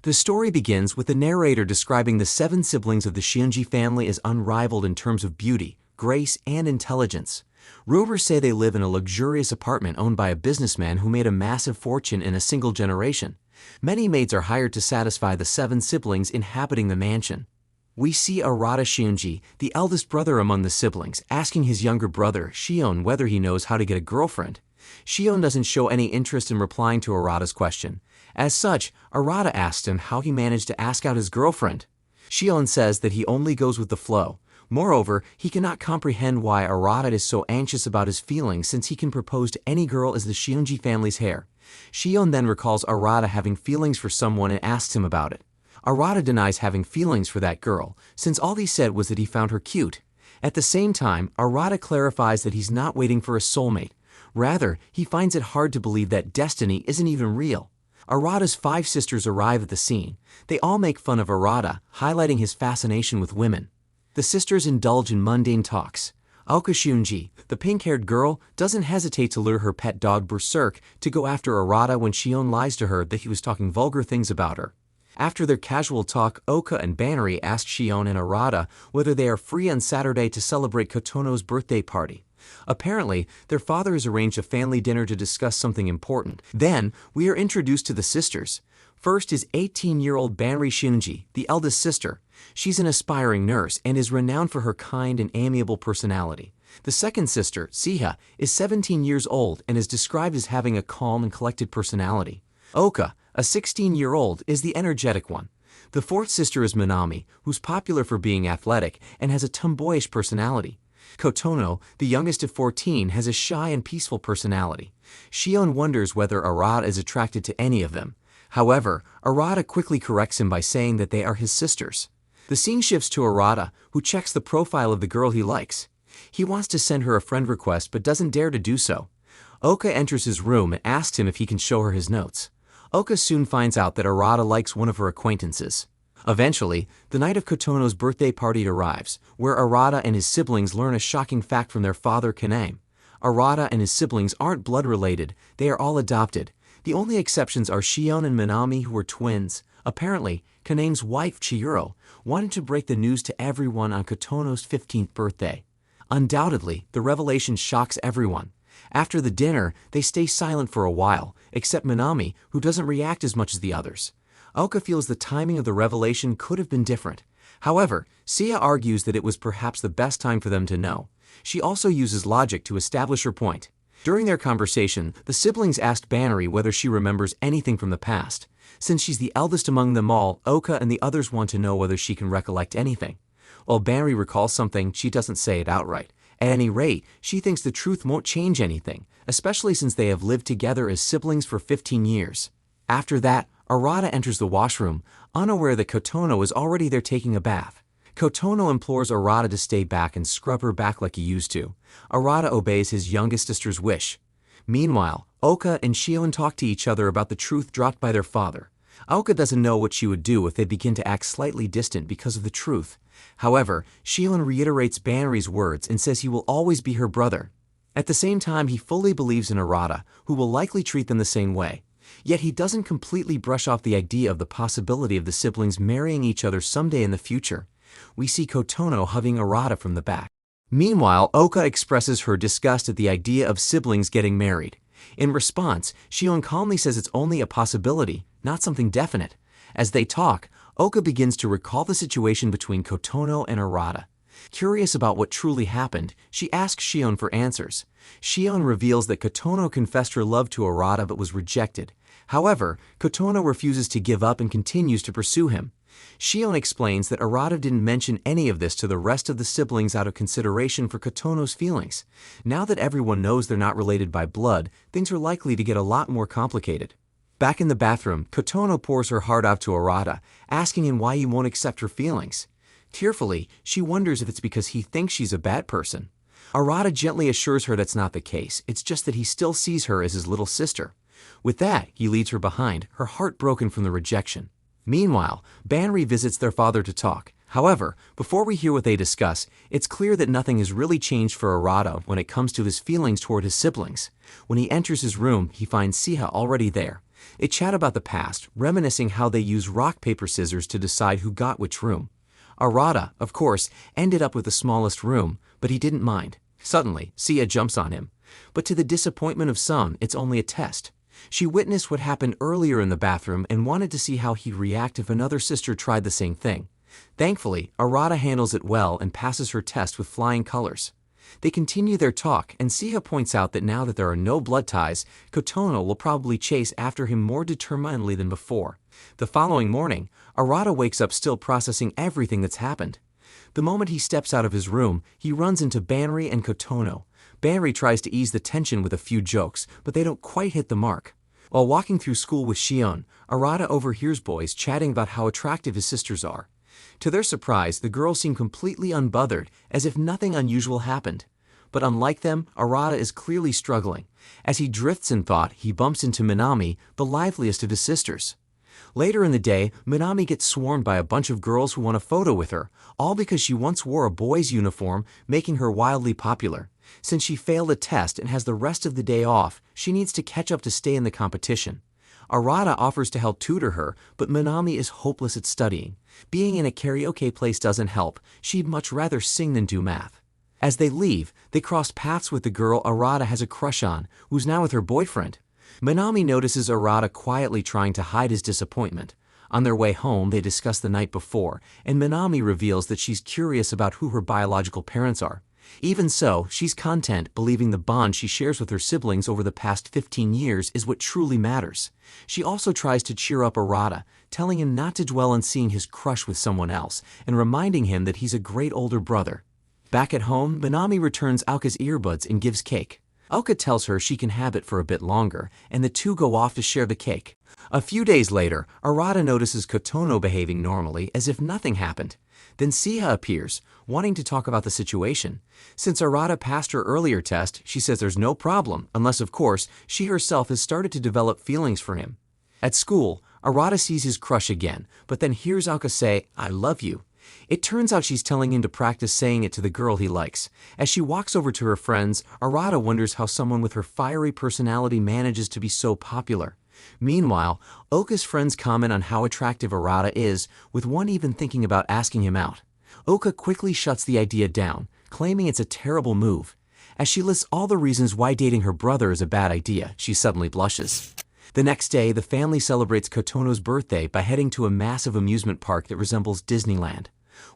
The story begins with the narrator describing the 7 siblings of the Shionji family as unrivaled in terms of beauty, grace, and intelligence. Rumors say they live in a luxurious apartment owned by a businessman who made a massive fortune in a single generation. Many maids are hired to satisfy the 7 siblings inhabiting the mansion. We see Arata Shionji, the eldest brother among the siblings, asking his younger brother, Shion, whether he knows how to get a girlfriend. Shion doesn't show any interest in replying to Arata's question. As such, Arata asks him how he managed to ask out his girlfriend. Shion says that he only goes with the flow. Moreover, he cannot comprehend why Arata is so anxious about his feelings since he can propose to any girl as the Shionji family's heir. Shion then recalls Arata having feelings for someone and asks him about it. Arata denies having feelings for that girl, since all he said was that he found her cute. At the same time, Arata clarifies that he's not waiting for a soulmate. Rather, he finds it hard to believe that destiny isn't even real. Arata's 5 sisters arrive at the scene. They all make fun of Arata, highlighting his fascination with women. The sisters indulge in mundane talks. Aoka Shionji, the pink-haired girl, doesn't hesitate to lure her pet dog Berserk to go after Arata when Shion lies to her that he was talking vulgar things about her. After their casual talk, Oka and Banri ask Shion and Arata whether they are free on Saturday to celebrate Kotono's birthday party. Apparently, their father has arranged a family dinner to discuss something important. Then, we are introduced to the sisters. First is 18-year-old Banri Shionji, the eldest sister. She's an aspiring nurse and is renowned for her kind and amiable personality. The second sister, Siha, is 17 years old and is described as having a calm and collected personality. Oka, a 16-year-old, is the energetic one. The fourth sister is Minami, who's popular for being athletic and has a tomboyish personality. Kotono, the youngest of 14, has a shy and peaceful personality. Shion wonders whether Arata is attracted to any of them. However, Arata quickly corrects him by saying that they are his sisters. The scene shifts to Arata, who checks the profile of the girl he likes. He wants to send her a friend request but doesn't dare to do so. Oka enters his room and asks him if he can show her his notes. Oka soon finds out that Arata likes one of her acquaintances. Eventually, the night of Kotono's birthday party arrives, where Arata and his siblings learn a shocking fact from their father Kaname. Arata and his siblings aren't blood-related, they are all adopted. The only exceptions are Shion and Minami, who are twins. Apparently, Kaname's wife, Chihiro, wanted to break the news to everyone on Kotono's 15th birthday. Undoubtedly, the revelation shocks everyone. After the dinner, they stay silent for a while, except Minami, who doesn't react as much as the others. Oka feels the timing of the revelation could have been different. However, Sia argues that it was perhaps the best time for them to know. She also uses logic to establish her point. During their conversation, the siblings asked Banri whether she remembers anything from the past. Since she's the eldest among them all, Oka and the others want to know whether she can recollect anything. While Banri recalls something, she doesn't say it outright. At any rate, she thinks the truth won't change anything, especially since they have lived together as siblings for 15 years. After that, Arata enters the washroom, unaware that Kotono is already there taking a bath. Kotono implores Arata to stay back and scrub her back like he used to. Arata obeys his youngest sister's wish. Meanwhile, Oka and Shion talk to each other about the truth dropped by their father. Oka doesn't know what she would do if they begin to act slightly distant because of the truth. However, Shion reiterates Banri's words and says he will always be her brother. At the same time, he fully believes in Arata, who will likely treat them the same way. Yet he doesn't completely brush off the idea of the possibility of the siblings marrying each other someday in the future. We see Kotono hugging Arata from the back. Meanwhile, Oka expresses her disgust at the idea of siblings getting married. In response, Shion calmly says it's only a possibility, not something definite. As they talk, Oka begins to recall the situation between Kotono and Arata. Curious about what truly happened, she asks Shion for answers. Shion reveals that Kotono confessed her love to Arata but was rejected. However, Kotono refuses to give up and continues to pursue him. Shion explains that Arata didn't mention any of this to the rest of the siblings out of consideration for Kotono's feelings. Now that everyone knows they're not related by blood, things are likely to get a lot more complicated. Back in the bathroom, Kotono pours her heart out to Arata, asking him why he won't accept her feelings. Tearfully, she wonders if it's because he thinks she's a bad person. Arata gently assures her that's not the case, it's just that he still sees her as his little sister. With that, he leads her behind, her heart broken from the rejection. Meanwhile, Banri visits their father to talk. However, before we hear what they discuss, it's clear that nothing has really changed for Arata when it comes to his feelings toward his siblings. When he enters his room, he finds Siha already there. They chat about the past, reminiscing how they used rock, paper, scissors to decide who got which room. Arata, of course, ended up with the smallest room, but he didn't mind. Suddenly, Sia jumps on him. But to the disappointment of some, it's only a test. She witnessed what happened earlier in the bathroom and wanted to see how he'd react if another sister tried the same thing. Thankfully, Arata handles it well and passes her test with flying colors. They continue their talk, and Sia points out that now that there are no blood ties, Kotono will probably chase after him more determinedly than before. The following morning, Arata wakes up still processing everything that's happened. The moment he steps out of his room, he runs into Banri and Kotono. Banri tries to ease the tension with a few jokes, but they don't quite hit the mark. While walking through school with Shion, Arata overhears boys chatting about how attractive his sisters are. To their surprise, the girls seem completely unbothered, as if nothing unusual happened. But unlike them, Arata is clearly struggling. As he drifts in thought, he bumps into Minami, the liveliest of his sisters. Later in the day, Minami gets swarmed by a bunch of girls who want a photo with her, all because she once wore a boy's uniform, making her wildly popular. Since she failed a test and has the rest of the day off, she needs to catch up to stay in the competition. Arata offers to help tutor her, but Minami is hopeless at studying. Being in a karaoke place doesn't help. She'd much rather sing than do math. As they leave, they cross paths with the girl Arata has a crush on, who's now with her boyfriend. Minami notices Arata quietly trying to hide his disappointment. On their way home, they discuss the night before, and Minami reveals that she's curious about who her biological parents are. Even so, she's content believing the bond she shares with her siblings over the past 15 years is what truly matters. She also tries to cheer up Arata, telling him not to dwell on seeing his crush with someone else, and reminding him that he's a great older brother. Back at home, Minami returns Aoka's earbuds and gives cake. Aoka tells her she can have it for a bit longer, and the two go off to share the cake. A few days later, Arata notices Kotono behaving normally as if nothing happened. Then Sia appears, wanting to talk about the situation. Since Arata passed her earlier test, she says there's no problem, unless of course, she herself has started to develop feelings for him. At school, Arata sees his crush again, but then hears Aoka say, "I love you." It turns out she's telling him to practice saying it to the girl he likes. As she walks over to her friends, Arata wonders how someone with her fiery personality manages to be so popular. Meanwhile, Oka's friends comment on how attractive Arata is, with one even thinking about asking him out. Oka quickly shuts the idea down, claiming it's a terrible move. As she lists all the reasons why dating her brother is a bad idea, she suddenly blushes. The next day, the family celebrates Kotono's birthday by heading to a massive amusement park that resembles Disneyland.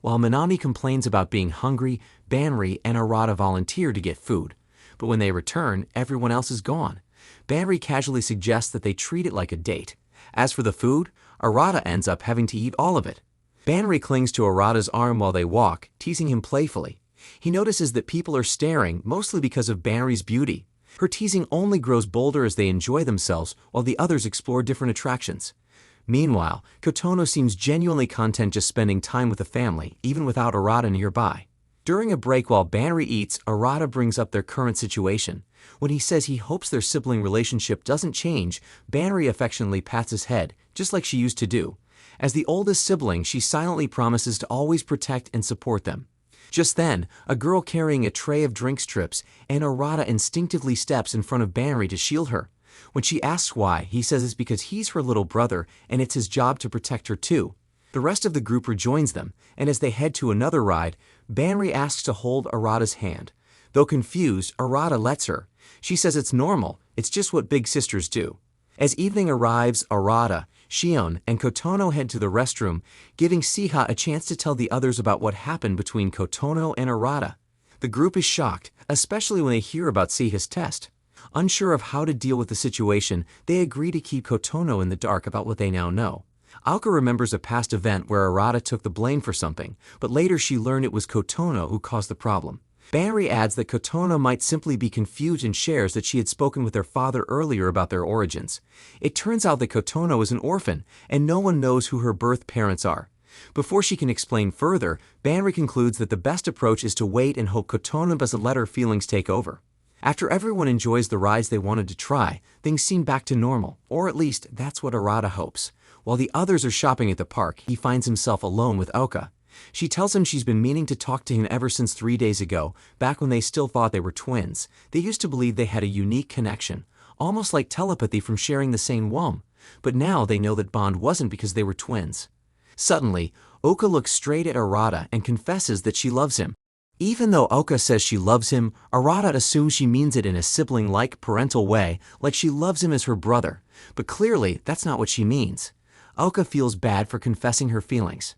While Minami complains about being hungry, Banri and Arata volunteer to get food. But when they return, everyone else is gone. Banri casually suggests that they treat it like a date. As for the food, Arata ends up having to eat all of it. Banri clings to Arata's arm while they walk, teasing him playfully. He notices that people are staring, mostly because of Banri's beauty. Her teasing only grows bolder as they enjoy themselves, while the others explore different attractions. Meanwhile, Kotono seems genuinely content just spending time with the family, even without Arata nearby. During a break while Banri eats, Arata brings up their current situation. When he says he hopes their sibling relationship doesn't change, Banri affectionately pats his head, just like she used to do. As the oldest sibling, she silently promises to always protect and support them. Just then, a girl carrying a tray of drinks trips, and Arata instinctively steps in front of Banri to shield her. When she asks why, he says it's because he's her little brother and it's his job to protect her too. The rest of the group rejoins them, and as they head to another ride, Banri asks to hold Arata's hand. Though confused, Arata lets her. She says it's normal, it's just what big sisters do. As evening arrives, Arata, Shion, and Kotono head to the restroom, giving Siha a chance to tell the others about what happened between Kotono and Arata. The group is shocked, especially when they hear about Siha's test. Unsure of how to deal with the situation, they agree to keep Kotono in the dark about what they now know. Aoka remembers a past event where Arata took the blame for something, but later she learned it was Kotono who caused the problem. Banri adds that Kotono might simply be confused and shares that she had spoken with their father earlier about their origins. It turns out that Kotono is an orphan, and no one knows who her birth parents are. Before she can explain further, Banri concludes that the best approach is to wait and hope Kotono doesn't let her feelings take over. After everyone enjoys the rides they wanted to try, things seem back to normal, or at least that's what Arata hopes. While the others are shopping at the park, he finds himself alone with Oka. She tells him she's been meaning to talk to him ever since 3 days ago, back when they still thought they were twins. They used to believe they had a unique connection, almost like telepathy from sharing the same womb. but now they know that bond wasn't because they were twins. Suddenly, Oka looks straight at Arata and confesses that she loves him. Even though Oka says she loves him, Arata assumes she means it in a sibling-like parental way, like she loves him as her brother, but clearly that's not what she means. Oka feels bad for confessing her feelings.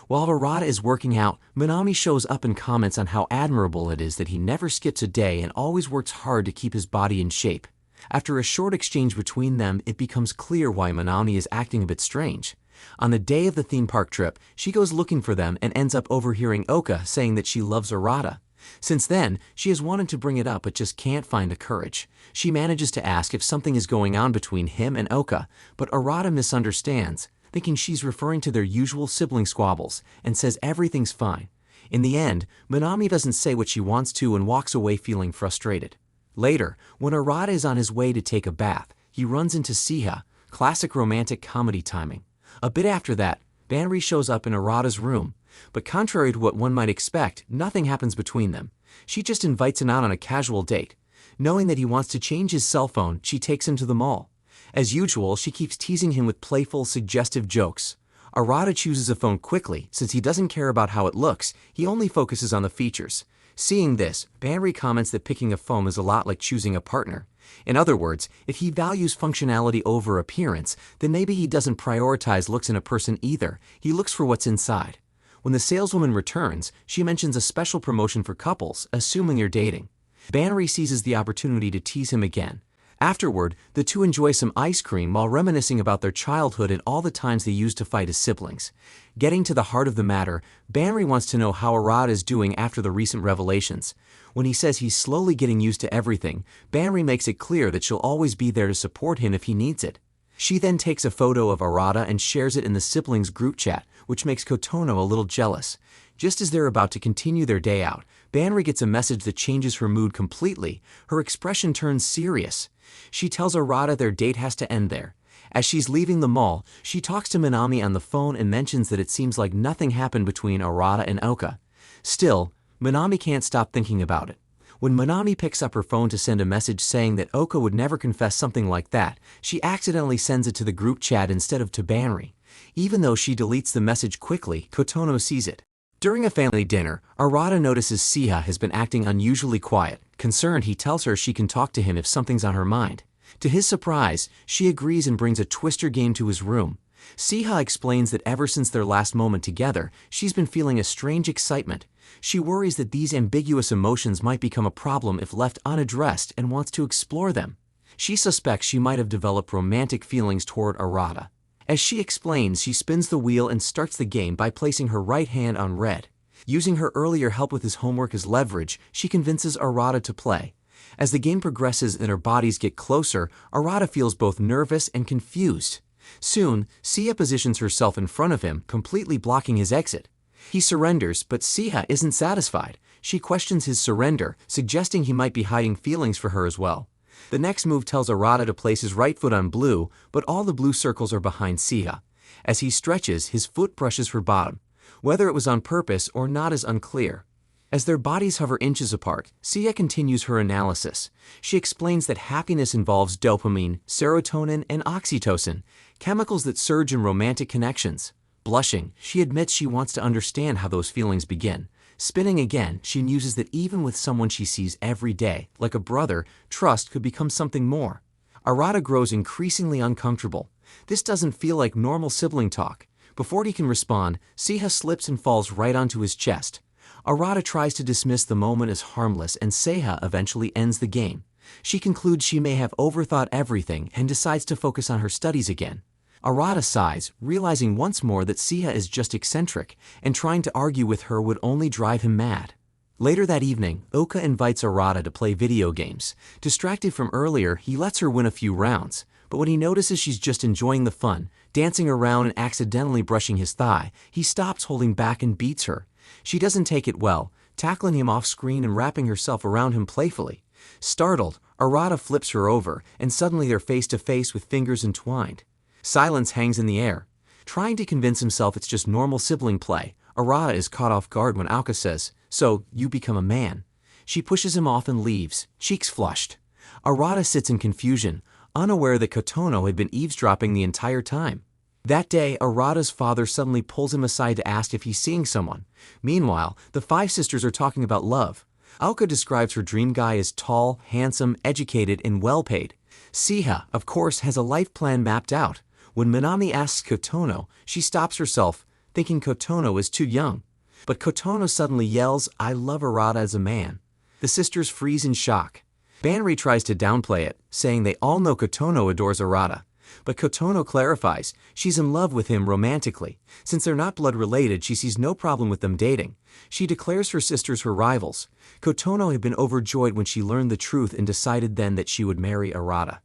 While Arata is working out, Minami shows up and comments on how admirable it is that he never skips a day and always works hard to keep his body in shape. After a short exchange between them, it becomes clear why Minami is acting a bit strange. On the day of the theme park trip, she goes looking for them and ends up overhearing Oka saying that she loves Arata. Since then, she has wanted to bring it up but just can't find the courage. She manages to ask if something is going on between him and Oka, but Arata misunderstands, thinking she's referring to their usual sibling squabbles, and says everything's fine. In the end, Minami doesn't say what she wants to and walks away feeling frustrated. Later, when Arata is on his way to take a bath, he runs into Siha, classic romantic comedy timing. A bit after that, Banri shows up in Arata's room, but contrary to what one might expect, nothing happens between them. She just invites him out on a casual date. Knowing that he wants to change his cell phone, she takes him to the mall. As usual, she keeps teasing him with playful, suggestive jokes. Arata chooses a phone quickly, since he doesn't care about how it looks, he only focuses on the features. Seeing this, Banri comments that picking a phone is a lot like choosing a partner. In other words, if he values functionality over appearance, then maybe he doesn't prioritize looks in a person either, he looks for what's inside. When the saleswoman returns, she mentions a special promotion for couples, assuming they're dating. Banri seizes the opportunity to tease him again. Afterward, the two enjoy some ice cream while reminiscing about their childhood and all the times they used to fight as siblings. Getting to the heart of the matter, Banri wants to know how Arata is doing after the recent revelations. When he says he's slowly getting used to everything, Banri makes it clear that she'll always be there to support him if he needs it. She then takes a photo of Arata and shares it in the siblings group chat, which makes Kotono a little jealous. Just as they're about to continue their day out, Banri gets a message that changes her mood completely. Her expression turns serious. She tells Arata their date has to end there. As she's leaving the mall, she talks to Minami on the phone and mentions that it seems like nothing happened between Arata and Oka. Still, Minami can't stop thinking about it. When Minami picks up her phone to send a message saying that Oka would never confess something like that, she accidentally sends it to the group chat instead of to Banri. Even though she deletes the message quickly, Kotono sees it. During a family dinner, Arata notices Siha has been acting unusually quiet. Concerned, he tells her she can talk to him if something's on her mind. To his surprise, she agrees and brings a Twister game to his room. Siha explains that ever since their last moment together, she's been feeling a strange excitement. She worries that these ambiguous emotions might become a problem if left unaddressed and wants to explore them. She suspects she might have developed romantic feelings toward Arata. As she explains, she spins the wheel and starts the game by placing her right hand on red. Using her earlier help with his homework as leverage, she convinces Arata to play. As the game progresses and their bodies get closer, Arata feels both nervous and confused. Soon, Siha positions herself in front of him, completely blocking his exit. He surrenders, but Siha isn't satisfied. She questions his surrender, suggesting he might be hiding feelings for her as well. The next move tells Arata to place his right foot on blue, but all the blue circles are behind Siha. As he stretches, his foot brushes her bottom. Whether it was on purpose or not is unclear. As their bodies hover inches apart, Siha continues her analysis. She explains that happiness involves dopamine, serotonin, and oxytocin, chemicals that surge in romantic connections. Blushing, she admits she wants to understand how those feelings begin. Spinning again, she muses that even with someone she sees every day, like a brother, trust could become something more. Arata grows increasingly uncomfortable. This doesn't feel like normal sibling talk. Before he can respond, Siha slips and falls right onto his chest. Arata tries to dismiss the moment as harmless, and Siha eventually ends the game. She concludes she may have overthought everything and decides to focus on her studies again. Arata sighs, realizing once more that Siha is just eccentric, and trying to argue with her would only drive him mad. Later that evening, Oka invites Arata to play video games. Distracted from earlier, he lets her win a few rounds, but when he notices she's just enjoying the fun, dancing around and accidentally brushing his thigh, he stops holding back and beats her. She doesn't take it well, tackling him off-screen and wrapping herself around him playfully. Startled, Arata flips her over, and suddenly they're face to face with fingers entwined. Silence hangs in the air. Trying to convince himself it's just normal sibling play, Arata is caught off guard when Oka says, "So, you become a man." She pushes him off and leaves, cheeks flushed. Arata sits in confusion. unaware that Kotono had been eavesdropping the entire time. That day, Arata's father suddenly pulls him aside to ask if he's seeing someone. Meanwhile, the five sisters are talking about love. Aoka describes her dream guy as tall, handsome, educated, and well-paid. Siha, of course, has a life plan mapped out. When Minami asks Kotono, she stops herself, thinking Kotono is too young. But Kotono suddenly yells, "I love Arata as a man." The sisters freeze in shock. Banri tries to downplay it, saying they all know Kotono adores Arata. But Kotono clarifies she's in love with him romantically. Since they're not blood-related, she sees no problem with them dating. She declares her sisters her rivals. Kotono had been overjoyed when she learned the truth and decided then that she would marry Arata.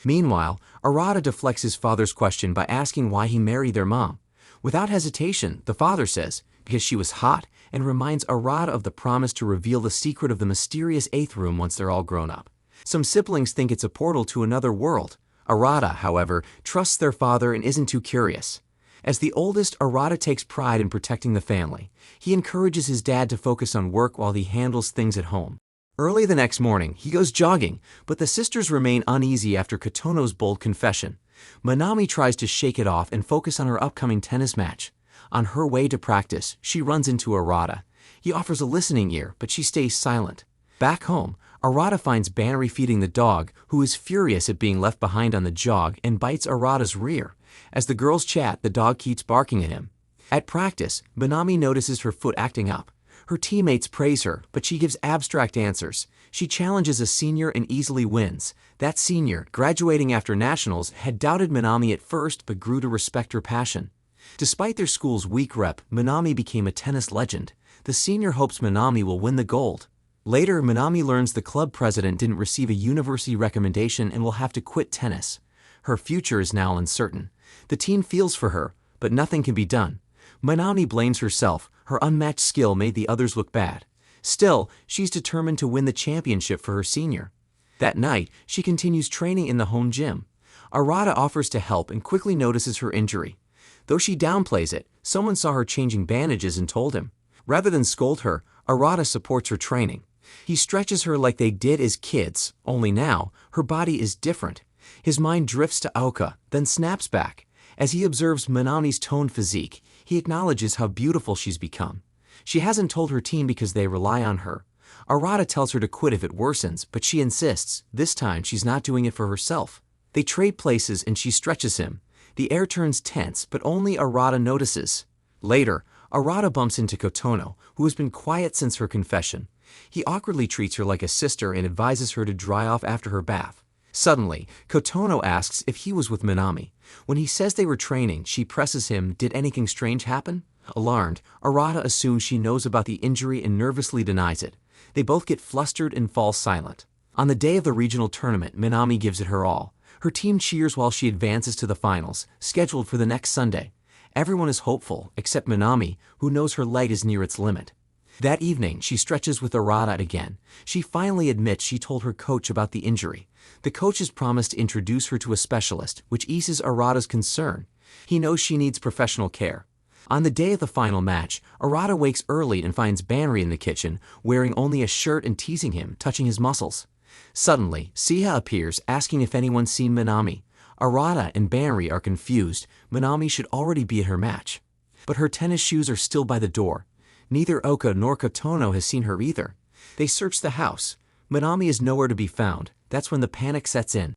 Meanwhile, Arata deflects his father's question by asking why he married their mom. Without hesitation, the father says, because she was hot, and reminds Arata of the promise to reveal the secret of the mysterious 8th room once they're all grown up. Some siblings think it's a portal to another world. Arata, however, trusts their father and isn't too curious. As the oldest, Arata takes pride in protecting the family. He encourages his dad to focus on work while he handles things at home. Early the next morning, he goes jogging, but the sisters remain uneasy after Kotono's bold confession. Minami tries to shake it off and focus on her upcoming tennis match. On her way to practice, she runs into Arata. He offers a listening ear, but she stays silent. Back home, Arata finds Banri feeding the dog, who is furious at being left behind on the jog and bites Arata's rear. As the girls chat, the dog keeps barking at him. At practice, Minami notices her foot acting up. Her teammates praise her, but she gives abstract answers. She challenges a senior and easily wins. That senior, graduating after nationals, had doubted Minami at first but grew to respect her passion. Despite their school's weak rep, Minami became a tennis legend. The senior hopes Minami will win the gold. Later, Minami learns the club president didn't receive a university recommendation and will have to quit tennis. Her future is now uncertain. The team feels for her, but nothing can be done. Minami blames herself. Her unmatched skill made the others look bad. Still, she's determined to win the championship for her senior. That night, she continues training in the home gym. Arata offers to help and quickly notices her injury. Though she downplays it, someone saw her changing bandages and told him. Rather than scold her, Arata supports her training. He stretches her like they did as kids, only now, her body is different. His mind drifts to Aoka, then snaps back. As he observes Minami's toned physique, he acknowledges how beautiful she's become. She hasn't told her team because they rely on her. Arata tells her to quit if it worsens, but she insists, this time she's not doing it for herself. They trade places and she stretches him. The air turns tense, but only Arata notices. Later, Arata bumps into Kotono, who has been quiet since her confession. He awkwardly treats her like a sister and advises her to dry off after her bath. Suddenly, Kotono asks if he was with Minami. When he says they were training, she presses him, did anything strange happen? Alarmed, Arata assumes she knows about the injury and nervously denies it. They both get flustered and fall silent. On the day of the regional tournament, Minami gives it her all. Her team cheers while she advances to the finals, scheduled for the next Sunday. Everyone is hopeful, except Minami, who knows her leg is near its limit. That evening, she stretches with Arata again. She finally admits she told her coach about the injury. The coach has promised to introduce her to a specialist, which eases Arata's concern. He knows she needs professional care. On the day of the final match, Arata wakes early and finds Banri in the kitchen, wearing only a shirt and teasing him, touching his muscles. Suddenly, Siha appears, asking if anyone's seen Minami. Arata and Banri are confused. Minami should already be at her match. But her tennis shoes are still by the door. Neither Aoka nor Kotono has seen her either. They search the house. Minami is nowhere to be found. That's when the panic sets in.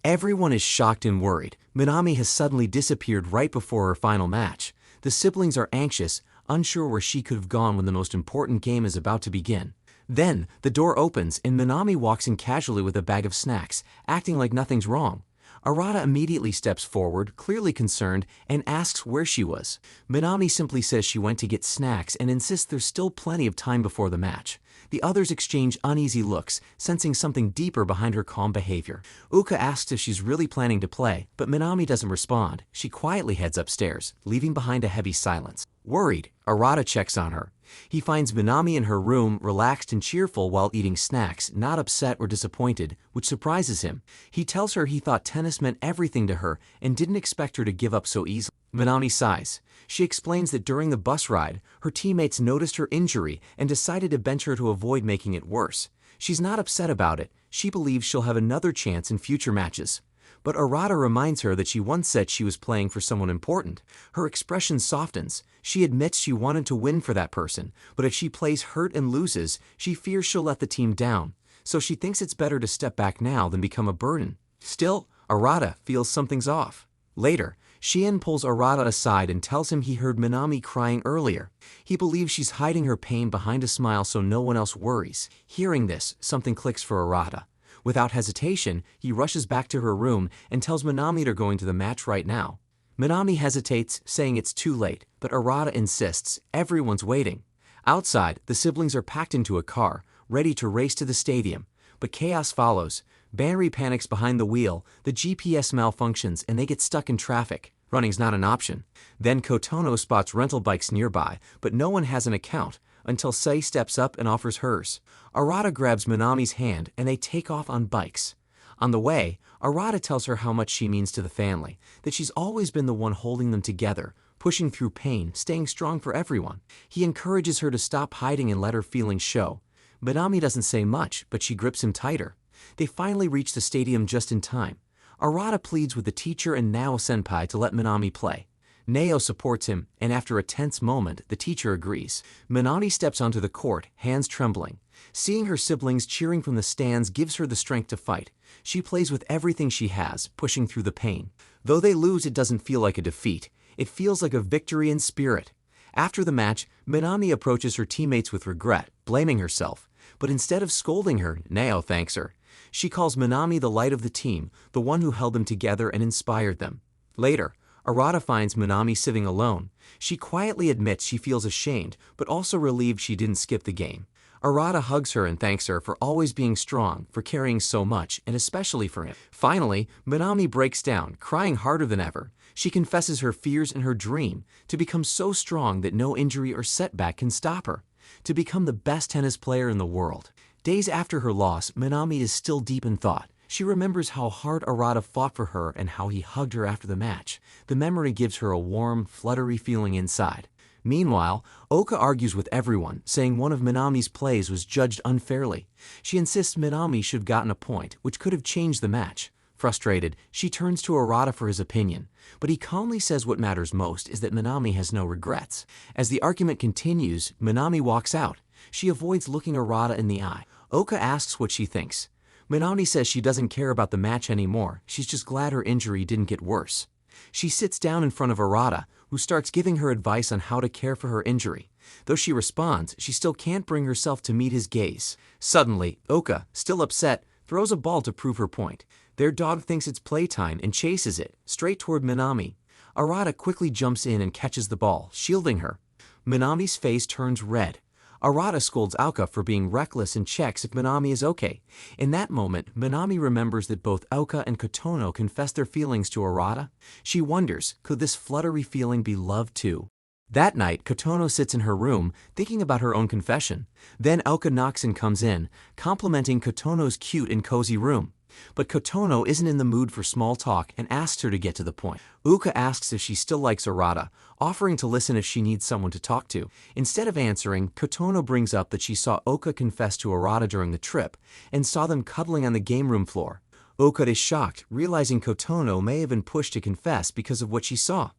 Everyone is shocked and worried. Minami has suddenly disappeared right before her final match. The siblings are anxious, unsure where she could have gone when the most important game is about to begin. Then, the door opens and Minami walks in casually with a bag of snacks, acting like nothing's wrong. Arata immediately steps forward, clearly concerned, and asks where she was. Minami simply says she went to get snacks and insists there's still plenty of time before the match. The others exchange uneasy looks, sensing something deeper behind her calm behavior. Uka asks if she's really planning to play, but Minami doesn't respond. She quietly heads upstairs, leaving behind a heavy silence. Worried, Arata checks on her. He finds Minami in her room, relaxed and cheerful while eating snacks, not upset or disappointed, which surprises him. He tells her he thought tennis meant everything to her and didn't expect her to give up so easily. Minami sighs. She explains that during the bus ride, her teammates noticed her injury and decided to bench her to avoid making it worse. She's not upset about it. She believes she'll have another chance in future matches. But Arata reminds her that she once said she was playing for someone important. Her expression softens. She admits she wanted to win for that person, but if she plays hurt and loses, she fears she'll let the team down. So she thinks it's better to step back now than become a burden. Still, Arata feels something's off. Later, Shien pulls Arata aside and tells him he heard Minami crying earlier. He believes she's hiding her pain behind a smile so no one else worries. Hearing this, something clicks for Arata. Without hesitation, he rushes back to her room and tells Minami they're going to the match right now. Minami hesitates, saying it's too late, but Arata insists everyone's waiting. Outside, the siblings are packed into a car, ready to race to the stadium. But chaos follows. Banri panics behind the wheel, the GPS malfunctions, and they get stuck in traffic. Running's not an option. Then Kotono spots rental bikes nearby, but no one has an account, until Sei steps up and offers hers. Arata grabs Minami's hand, and they take off on bikes. On the way, Arata tells her how much she means to the family, that she's always been the one holding them together, pushing through pain, staying strong for everyone. He encourages her to stop hiding and let her feelings show. Minami doesn't say much, but she grips him tighter. They finally reach the stadium just in time. Arata pleads with the teacher and Nao senpai to let Minami play. Nao supports him, and after a tense moment, the teacher agrees. Minami steps onto the court, hands trembling. Seeing her siblings cheering from the stands gives her the strength to fight. She plays with everything she has, pushing through the pain. Though they lose, it doesn't feel like a defeat. It feels like a victory in spirit. After the match, Minami approaches her teammates with regret, blaming herself. But instead of scolding her, Nao thanks her. She calls Minami the light of the team, the one who held them together and inspired them. Later, Arata finds Minami sitting alone. She quietly admits she feels ashamed, but also relieved she didn't skip the game. Arata hugs her and thanks her for always being strong, for carrying so much, and especially for him. Finally, Minami breaks down, crying harder than ever. She confesses her fears and her dream, to become so strong that no injury or setback can stop her, to become the best tennis player in the world. Days after her loss, Minami is still deep in thought. She remembers how hard Arata fought for her and how he hugged her after the match. The memory gives her a warm, fluttery feeling inside. Meanwhile, Oka argues with everyone, saying one of Minami's plays was judged unfairly. She insists Minami should have gotten a point, which could have changed the match. Frustrated, she turns to Arata for his opinion, but he calmly says what matters most is that Minami has no regrets. As the argument continues, Minami walks out. She avoids looking Arata in the eye. Oka asks what she thinks. Minami says she doesn't care about the match anymore, she's just glad her injury didn't get worse. She sits down in front of Arata, who starts giving her advice on how to care for her injury. Though she responds, she still can't bring herself to meet his gaze. Suddenly, Oka, still upset, throws a ball to prove her point. Their dog thinks it's playtime and chases it, straight toward Minami. Arata quickly jumps in and catches the ball, shielding her. Minami's face turns red. Arata scolds Aoka for being reckless and checks if Minami is okay. In that moment, Minami remembers that both Aoka and Kotono confessed their feelings to Arata. She wonders, could this fluttery feeling be love too? That night, Kotono sits in her room, thinking about her own confession. Then Aoka knocks and comes in, complimenting Kotono's cute and cozy room. But Kotono isn't in the mood for small talk and asks her to get to the point. Uka asks if she still likes Arata, offering to listen if she needs someone to talk to. Instead of answering, Kotono brings up that she saw Oka confess to Arata during the trip, and saw them cuddling on the game room floor. Oka is shocked, realizing Kotono may have been pushed to confess because of what she saw.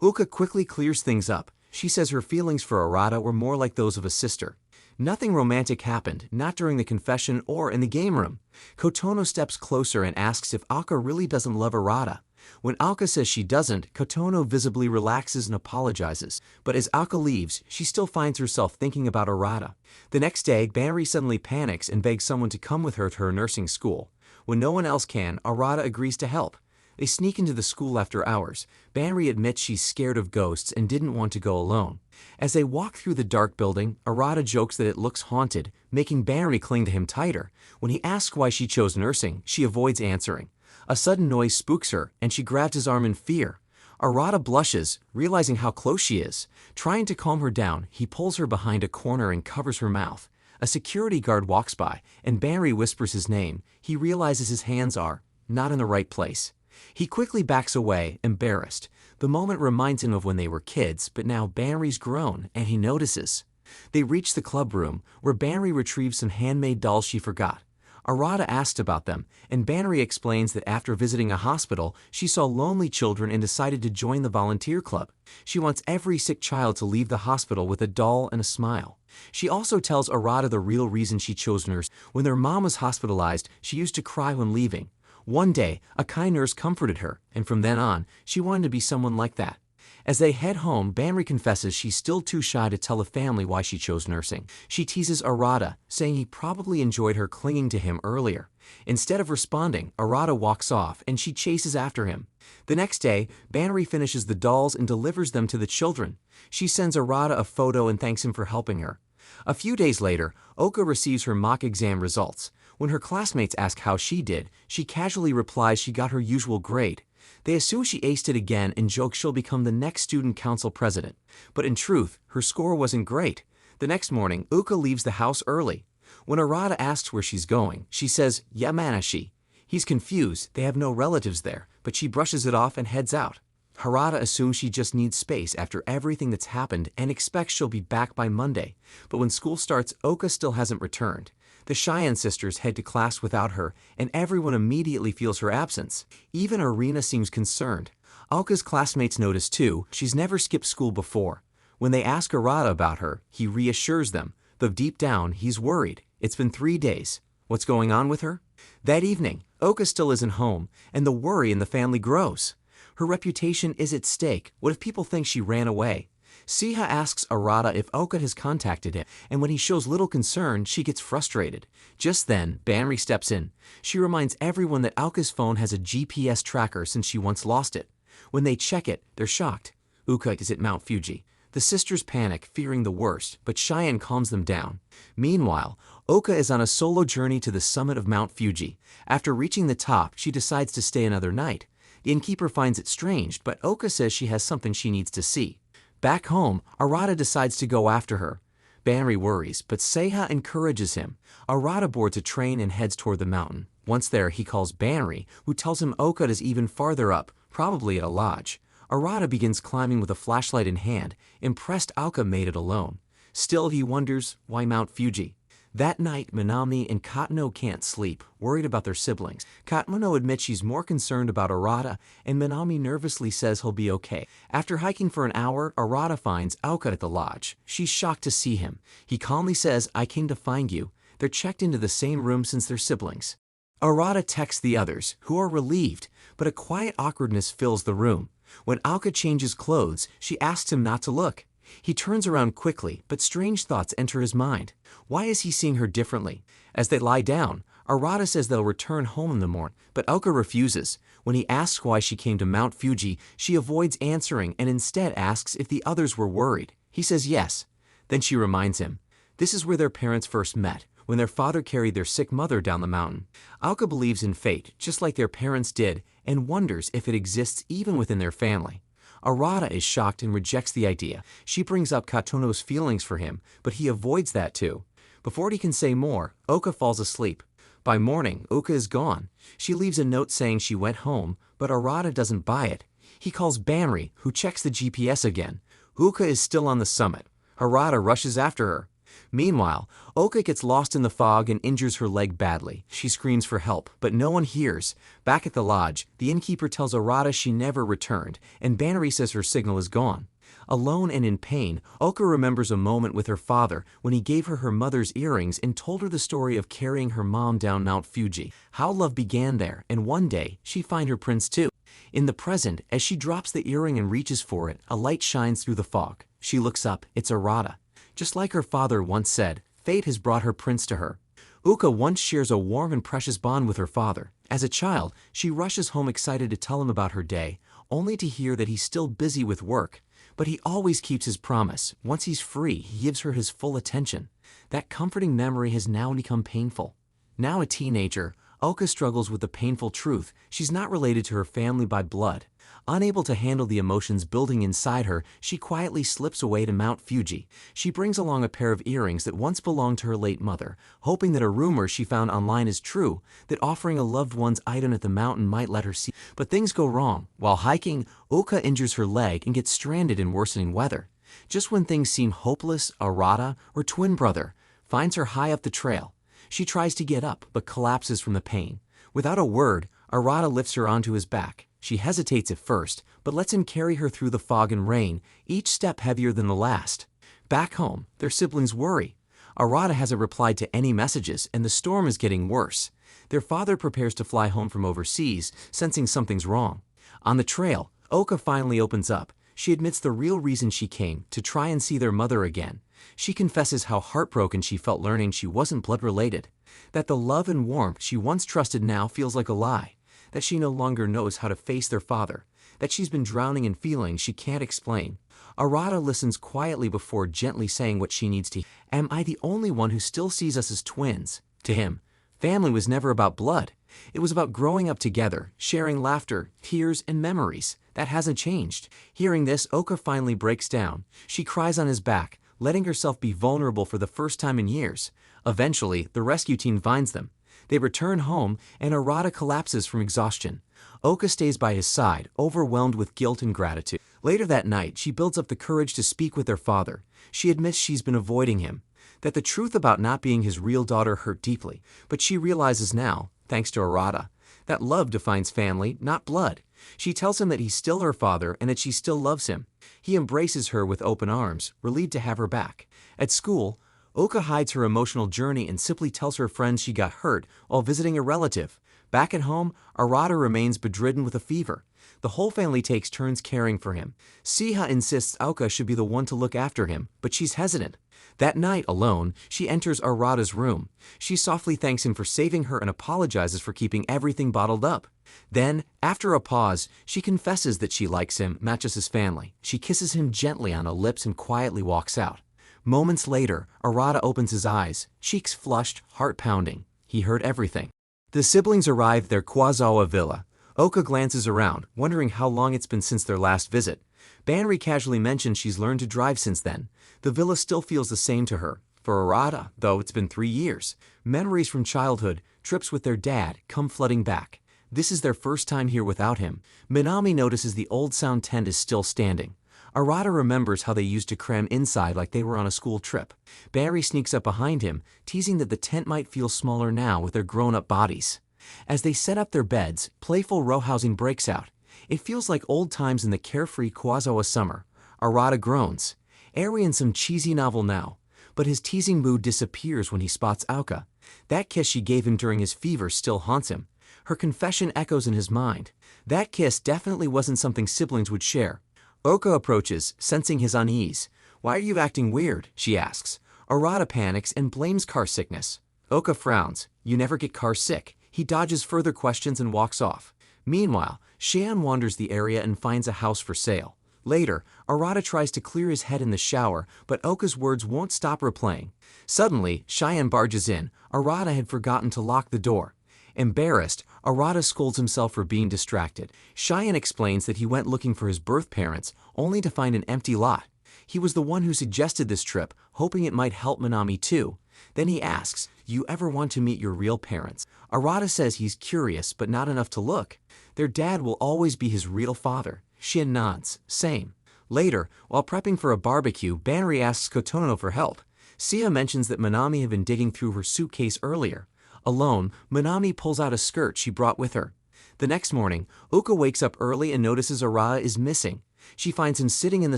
Uka quickly clears things up. She says her feelings for Arata were more like those of a sister. Nothing romantic happened, not during the confession or in the game room. Kotono steps closer and asks if Aoka really doesn't love Arata. When Aoka says she doesn't, Kotono visibly relaxes and apologizes. But as Aoka leaves, she still finds herself thinking about Arata. The next day, Banri suddenly panics and begs someone to come with her to her nursing school. When no one else can, Arata agrees to help. They sneak into the school after hours. Banri admits she's scared of ghosts and didn't want to go alone. As they walk through the dark building, Arata jokes that it looks haunted, making Banri cling to him tighter. When he asks why she chose nursing, she avoids answering. A sudden noise spooks her, and she grabs his arm in fear. Arata blushes, realizing how close she is. Trying to calm her down, he pulls her behind a corner and covers her mouth. A security guard walks by, and Banri whispers his name. He realizes his hands are not in the right place. He quickly backs away, embarrassed. The moment reminds him of when they were kids, but now Banri's grown, and he notices. They reach the club room, where Banri retrieves some handmade dolls she forgot. Arata asked about them, and Banri explains that after visiting a hospital, she saw lonely children and decided to join the volunteer club. She wants every sick child to leave the hospital with a doll and a smile. She also tells Arata the real reason she chose nurse. When their mom was hospitalized, she used to cry when leaving. One day, a kind nurse comforted her, and from then on, she wanted to be someone like that. As they head home, Banri confesses she's still too shy to tell the family why she chose nursing. She teases Arata, saying he probably enjoyed her clinging to him earlier. Instead of responding, Arata walks off and she chases after him. The next day, Banri finishes the dolls and delivers them to the children. She sends Arata a photo and thanks him for helping her. A few days later, Oka receives her mock exam results. When her classmates ask how she did, she casually replies she got her usual grade. They assume she aced it again and joke she'll become the next student council president. But in truth, her score wasn't great. The next morning, Uka leaves the house early. When Arata asks where she's going, she says, Yamanashi. He's confused, they have no relatives there, but she brushes it off and heads out. Harada assumes she just needs space after everything that's happened and expects she'll be back by Monday. But when school starts, Oka still hasn't returned. The Cheyenne sisters head to class without her, and everyone immediately feels her absence. Even Arena seems concerned. Oka's classmates notice too. She's never skipped school before. When they ask Arata about her, he reassures them, though deep down he's worried. It's been 3 days. What's going on with her? That evening, Oka still isn't home, and the worry in the family grows. Her reputation is at stake. What if people think she ran away? Siha asks Arata if Oka has contacted him, and when he shows little concern, she gets frustrated. Just then, Banri steps in. She reminds everyone that Oka's phone has a GPS tracker since she once lost it. When they check it, they're shocked. Uka is at Mount Fuji. The sisters panic, fearing the worst, but Cheyenne calms them down. Meanwhile, Oka is on a solo journey to the summit of Mount Fuji. After reaching the top, she decides to stay another night. The innkeeper finds it strange, but Oka says she has something she needs to see. Back home, Arata decides to go after her. Banri worries, but Seha encourages him. Arata boards a train and heads toward the mountain. Once there, he calls Banri, who tells him Oka is even farther up, probably at a lodge. Arata begins climbing with a flashlight in hand, impressed Oka made it alone. Still, he wonders, why Mount Fuji? That night, Minami and Katano can't sleep, worried about their siblings. Katano admits she's more concerned about Arata, and Minami nervously says he'll be okay. After hiking for an hour, Arata finds Oka at the lodge. She's shocked to see him. He calmly says, I came to find you. They're checked into the same room since they're siblings. Arata texts the others, who are relieved, but a quiet awkwardness fills the room. When Oka changes clothes, she asks him not to look. He turns around quickly, but strange thoughts enter his mind. Why is he seeing her differently? As they lie down, Arata says they'll return home in the morning, but Oka refuses. When he asks why she came to Mount Fuji, she avoids answering and instead asks if the others were worried. He says yes. Then she reminds him. This is where their parents first met, when their father carried their sick mother down the mountain. Oka believes in fate, just like their parents did, and wonders if it exists even within their family. Arata is shocked and rejects the idea. She brings up Katano's feelings for him, but he avoids that too. Before he can say more, Oka falls asleep. By morning, Oka is gone. She leaves a note saying she went home, but Arata doesn't buy it. He calls Banri, who checks the GPS again. Oka is still on the summit. Arata rushes after her. Meanwhile, Oka gets lost in the fog and injures her leg badly. She screams for help, but no one hears. Back at the lodge, the innkeeper tells Arata she never returned, and Banri says her signal is gone. Alone and in pain, Oka remembers a moment with her father when he gave her her mother's earrings and told her the story of carrying her mom down Mount Fuji, how love began there, and one day she'd find her prince too. In the present, as she drops the earring and reaches for it, a light shines through the fog. She looks up. It's Arata. Just like her father once said, fate has brought her prince to her. Uka once shares a warm and precious bond with her father. As a child, she rushes home excited to tell him about her day, only to hear that he's still busy with work. But he always keeps his promise. Once he's free, he gives her his full attention. That comforting memory has now become painful. Now a teenager, Oka struggles with the painful truth. She's not related to her family by blood. Unable to handle the emotions building inside her, she quietly slips away to Mount Fuji. She brings along a pair of earrings that once belonged to her late mother, hoping that a rumor she found online is true, that offering a loved one's item at the mountain might let her see. But things go wrong. While hiking, Oka injures her leg and gets stranded in worsening weather. Just when things seem hopeless, Arata, her twin brother, finds her high up the trail. She tries to get up, but collapses from the pain. Without a word, Arata lifts her onto his back. She hesitates at first, but lets him carry her through the fog and rain, each step heavier than the last. Back home, their siblings worry. Arata hasn't replied to any messages, and the storm is getting worse. Their father prepares to fly home from overseas, sensing something's wrong. On the trail, Oka finally opens up. She admits the real reason she came, to try and see their mother again. She confesses how heartbroken she felt learning she wasn't blood-related, that the love and warmth she once trusted now feels like a lie, that she no longer knows how to face their father, that she's been drowning in feelings she can't explain. Arata listens quietly before gently saying what she needs to hear. Am I the only one who still sees us as twins? To him, family was never about blood. It was about growing up together, sharing laughter, tears, and memories. That hasn't changed. Hearing this, Oka finally breaks down. She cries on his back, letting herself be vulnerable for the first time in years. Eventually, the rescue team finds them. They return home, and Arata collapses from exhaustion. Oka stays by his side, overwhelmed with guilt and gratitude. Later that night, she builds up the courage to speak with their father. She admits she's been avoiding him, that the truth about not being his real daughter hurt deeply, but she realizes now, thanks to Arata, that love defines family, not blood. She tells him that he's still her father and that she still loves him. He embraces her with open arms, relieved to have her back. At school, Oka hides her emotional journey and simply tells her friends she got hurt while visiting a relative. Back at home, Arata remains bedridden with a fever. The whole family takes turns caring for him. Siha insists Oka should be the one to look after him, but she's hesitant. That night, alone, she enters Arata's room. She softly thanks him for saving her and apologizes for keeping everything bottled up. Then, after a pause, she confesses that she likes him, matches his family. She kisses him gently on the lips and quietly walks out. Moments later, Arata opens his eyes, cheeks flushed, heart pounding. He heard everything. The siblings arrive at their Kwazawa villa. Oka glances around, wondering how long it's been since their last visit. Banri casually mentions she's learned to drive since then. The villa still feels the same to her. For Arata, though, it's been 3 years. Memories from childhood, trips with their dad, come flooding back. This is their first time here without him. Minami notices the old sound tent is still standing. Arata remembers how they used to cram inside like they were on a school trip. Barry sneaks up behind him, teasing that the tent might feel smaller now with their grown-up bodies. As they set up their beds, playful rowhousing breaks out. It feels like old times in the carefree Kwazawa summer. Arata groans. Airy and some cheesy novel now. But his teasing mood disappears when he spots Auka. That kiss she gave him during his fever still haunts him. Her confession echoes in his mind. That kiss definitely wasn't something siblings would share. Oka approaches, sensing his unease. Why are you acting weird? She asks. Arata panics and blames car sickness. Oka frowns. You never get car sick. He dodges further questions and walks off. Meanwhile, Shion wanders the area and finds a house for sale. Later, Arata tries to clear his head in the shower, but Oka's words won't stop replaying. Suddenly, Shion barges in. Arata had forgotten to lock the door. Embarrassed, Arata scolds himself for being distracted. Shion explains that he went looking for his birth parents, only to find an empty lot. He was the one who suggested this trip, hoping it might help Minami too. Then he asks, you ever want to meet your real parents? Arata says he's curious, but not enough to look. Their dad will always be his real father. Shion nods, same. Later, while prepping for a barbecue, Banri asks Kotono for help. Sia mentions that Minami had been digging through her suitcase earlier. Alone, Minami pulls out a skirt she brought with her. The next morning, Oka wakes up early and notices Arata is missing. She finds him sitting in the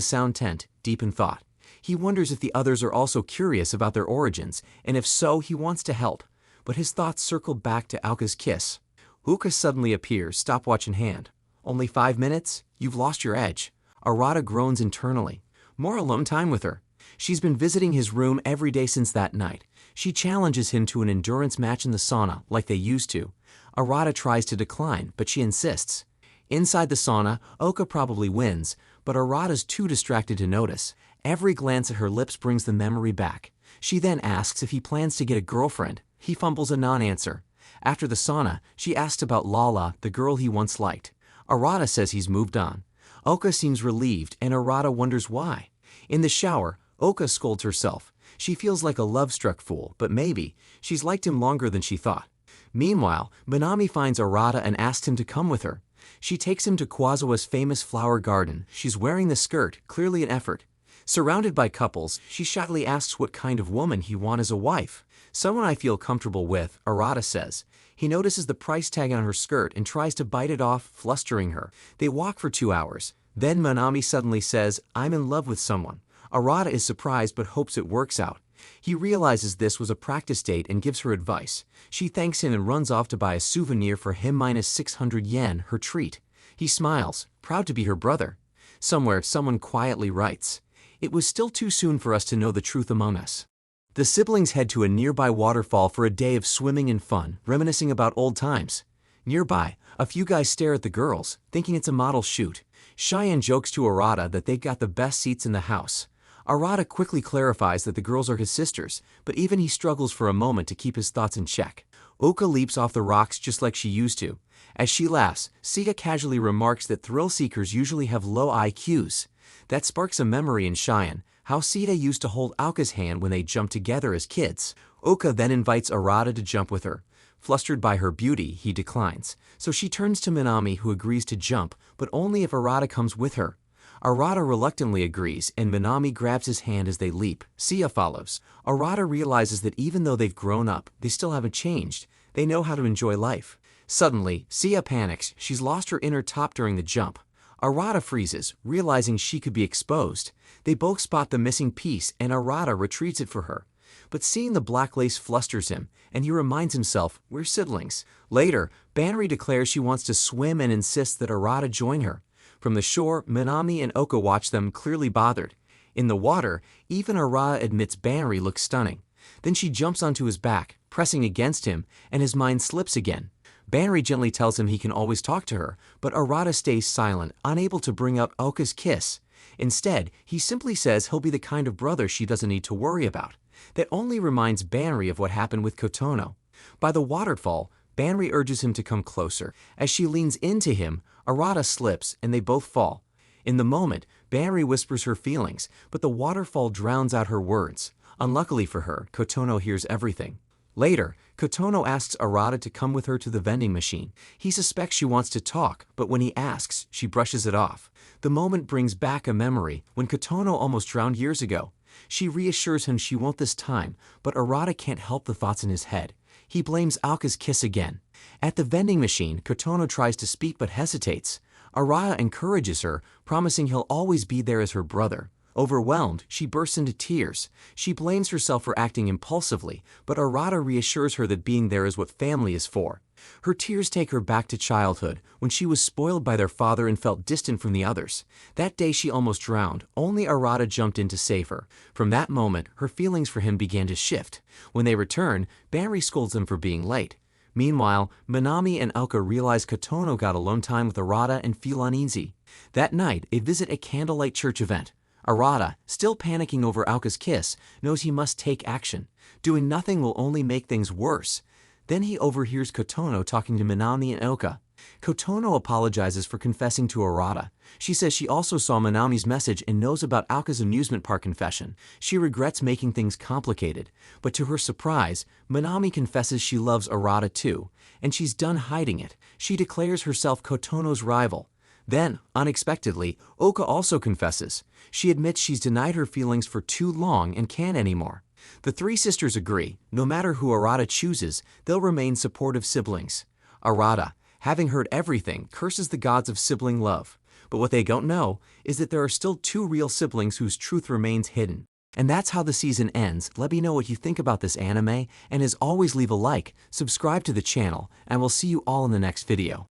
sound tent, deep in thought. He wonders if the others are also curious about their origins, and if so, he wants to help. But his thoughts circle back to Auka's kiss. Uka suddenly appears, stopwatch in hand. Only 5 minutes? You've lost your edge. Arata groans internally. More alone time with her. She's been visiting his room every day since that night. She challenges him to an endurance match in the sauna, like they used to. Arata tries to decline, but she insists. Inside the sauna, Oka probably wins, but Arata's too distracted to notice. Every glance at her lips brings the memory back. She then asks if he plans to get a girlfriend. He fumbles a non-answer. After the sauna, she asks about Lala, the girl he once liked. Arata says he's moved on. Oka seems relieved, and Arata wonders why. In the shower, Oka scolds herself. She feels like a love-struck fool, but maybe she's liked him longer than she thought. Meanwhile, Minami finds Arata and asks him to come with her. She takes him to Kwazawa's famous flower garden. She's wearing the skirt, clearly an effort. Surrounded by couples, she shyly asks what kind of woman he wants as a wife. "Someone I feel comfortable with," Arata says. He notices the price tag on her skirt and tries to bite it off, flustering her. They walk for 2 hours. Then Minami suddenly says, "I'm in love with someone." Arata is surprised but hopes it works out. He realizes this was a practice date and gives her advice. She thanks him and runs off to buy a souvenir for him minus 600 yen, her treat. He smiles, proud to be her brother. Somewhere, someone quietly writes, "It was still too soon for us to know the truth among us." The siblings head to a nearby waterfall for a day of swimming and fun, reminiscing about old times. Nearby, a few guys stare at the girls, thinking it's a model shoot. Cheyenne jokes to Arata that they've got the best seats in the house. Arata quickly clarifies that the girls are his sisters, but even he struggles for a moment to keep his thoughts in check. Oka leaps off the rocks just like she used to. As she laughs, Sia casually remarks that thrill-seekers usually have low IQs. That sparks a memory in Cheyenne, how Sita used to hold Aoka's hand when they jumped together as kids. Oka then invites Arata to jump with her. Flustered by her beauty, he declines, so she turns to Minami, who agrees to jump, but only if Arata comes with her. Arata reluctantly agrees, and Minami grabs his hand as they leap. Sia follows. Arata realizes that even though they've grown up, they still haven't changed. They know how to enjoy life. Suddenly, Sia panics. She's lost her inner top during the jump. Arata freezes, realizing she could be exposed. They both spot the missing piece, and Arata retrieves it for her. But seeing the black lace flusters him, and he reminds himself, "We're siblings." Later, Banri declares she wants to swim and insists that Arata join her. From the shore, Minami and Oka watch them, clearly bothered. In the water, even Arata admits Banri looks stunning. Then she jumps onto his back, pressing against him, and his mind slips again. Banri gently tells him he can always talk to her, but Arata stays silent, unable to bring up Oka's kiss. Instead, he simply says he'll be the kind of brother she doesn't need to worry about. That only reminds Banri of what happened with Kotono. By the waterfall, Banri urges him to come closer. As she leans into him, Arata slips and they both fall. In the moment, Banri whispers her feelings, but the waterfall drowns out her words. Unluckily for her, Kotono hears everything. Later, Kotono asks Arata to come with her to the vending machine. He suspects she wants to talk, but when he asks, she brushes it off. The moment brings back a memory when Kotono almost drowned years ago. She reassures him she won't this time, but Arata can't help the thoughts in his head. He blames Aoka's kiss again. At the vending machine, Kotono tries to speak but hesitates. Arata encourages her, promising he'll always be there as her brother. Overwhelmed, she bursts into tears. She blames herself for acting impulsively, but Arata reassures her that being there is what family is for. Her tears take her back to childhood, when she was spoiled by their father and felt distant from the others. That day she almost drowned, only Arata jumped in to save her. From that moment, her feelings for him began to shift. When they return, Banri scolds them for being late. Meanwhile, Minami and Aoka realize Kotono got alone time with Arata and feel uneasy. That night, they visit a candlelight church event. Arata, still panicking over Aoka's kiss, knows he must take action. Doing nothing will only make things worse. Then he overhears Kotono talking to Minami and Oka. Kotono apologizes for confessing to Arata. She says she also saw Minami's message and knows about Aoka's amusement park confession. She regrets making things complicated. But to her surprise, Minami confesses she loves Arata too, and she's done hiding it. She declares herself Kotono's rival. Then, unexpectedly, Oka also confesses. She admits she's denied her feelings for too long and can't anymore. The three sisters agree, no matter who Arata chooses, they'll remain supportive siblings. Arata, having heard everything, curses the gods of sibling love. But what they don't know is that there are still two real siblings whose truth remains hidden. And that's how the season ends. Let me know what you think about this anime, and as always leave a like, subscribe to the channel, and we'll see you all in the next video.